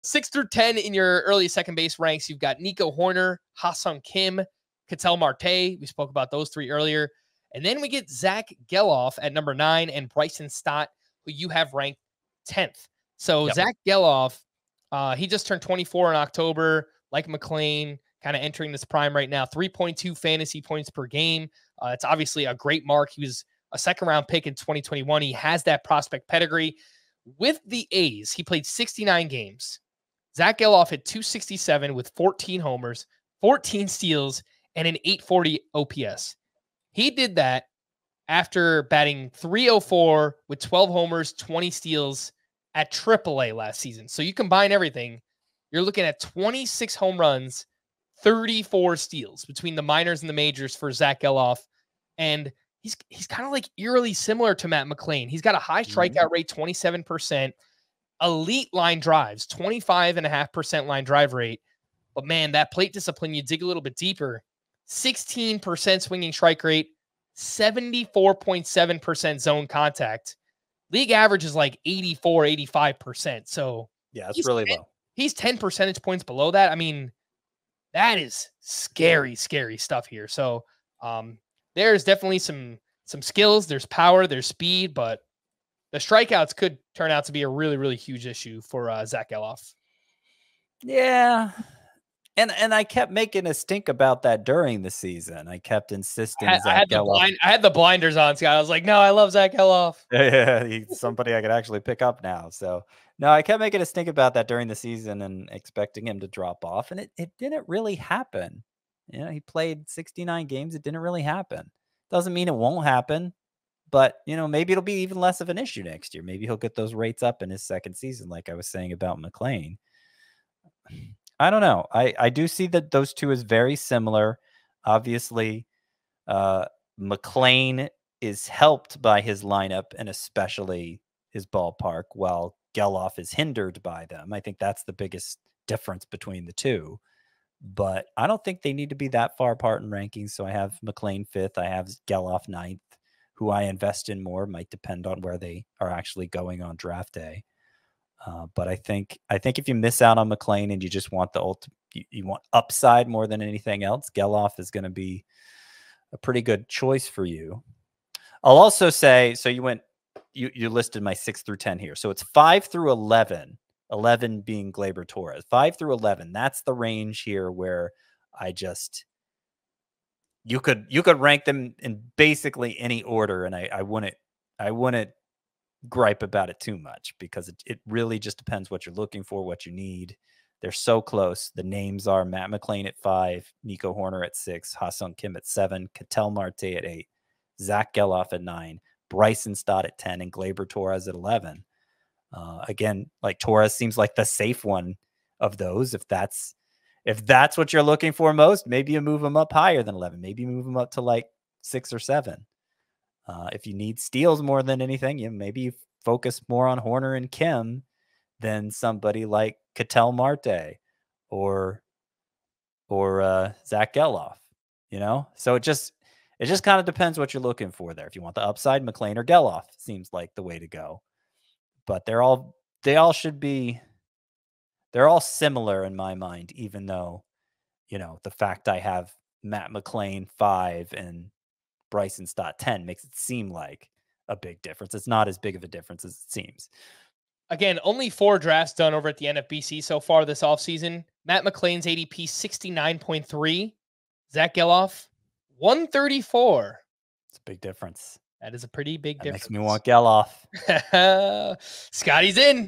6 through 10 in your early second base ranks, you've got Nico Horner, Ha-Seong Kim, Ketel Marte. We spoke about those three earlier. And then we get Zack Gelof at number 9 and Bryson Stott, who you have ranked 10th. So Zack Gelof, he just turned 24 in October, like McLean, kind of entering this prime right now. 3.2 fantasy points per game. It's obviously a great mark. He was a second-round pick in 2021. He has that prospect pedigree. With the A's, he played 69 games. Zack Gelof hit 267 with 14 homers, 14 steals, and an 840 OPS. He did that after batting 304 with 12 homers, 20 steals at AAA last season. So you combine everything, you're looking at 26 home runs, 34 steals between the minors and the majors for Zack Gelof. And he's kind of like eerily similar to Matt McLean. He's got a high strikeout rate, 27%, elite line drives, 25.5% line drive rate. But man, that plate discipline, you dig a little bit deeper, 16% swinging strike rate, 74.7% zone contact. League average is like 84, 85%. So yeah, it's really low. He's 10 percentage points below that. I mean, that is scary, scary stuff here. So there's definitely some skills. There's power, there's speed, but the strikeouts could turn out to be a really, really huge issue for Zack Gelof. Yeah. And I kept making a stink about that during the season. I kept insisting. I had the blinders on, Scott. I was like, no, I love Zack Gelof. Yeah, he's somebody I could actually pick up now. So no, I kept making a stink about that during the season and expecting him to drop off. And it didn't really happen. You know, he played 69 games. It didn't really happen. Doesn't mean it won't happen. But, you know, maybe it'll be even less of an issue next year. Maybe he'll get those rates up in his second season, like I was saying about McLean. I don't know. I do see that those two is very similar. Obviously, McLean is helped by his lineup and especially his ballpark, while Gelof is hindered by them. I think that's the biggest difference between the two. But I don't think they need to be that far apart in rankings. So I have McLean 5th. I have Gelof 9th. Who I invest in more might depend on where they are actually going on draft day. But I think if you miss out on McLean and you just want you want upside more than anything else, Gelof is going to be a pretty good choice for you. I'll also say, so you listed my 6 through 10 here. So it's 5 through 11, 11 being Gleyber Torres, 5 through 11. That's the range here where you could rank them in basically any order. And I wouldn't gripe about it too much because it really just depends what you're looking for, what you need. They're so close. The names are Matt McLean at 5, Nico Horner at 6, Ha-Seong Kim at 7, Ketel Marte at 8, Zack Gelof at 9, Bryson Stott at 10, and Gleyber Torres at 11. Again, like Torres seems like the safe one of those. If that's what you're looking for most, maybe you move them up higher than 11. Maybe you move them up to like 6 or 7. If you need steals more than anything, maybe you focus more on Horner and Kim than somebody like Ketel Marte or Zack Gelof, So it just kind of depends what you're looking for there. If you want the upside, McLean or Gelof seems like the way to go. But they're all similar in my mind, even though, the fact I have Matt McLean 5 and Bryson Stott 10 makes it seem like a big difference. It's not as big of a difference as it seems. Again, only 4 drafts done over at the NFBC so far this offseason. Matt McLean's ADP 69.3. Zack Gelof 134. It's a big difference. That is a pretty big difference. Makes me want Gelof. Scotty's in.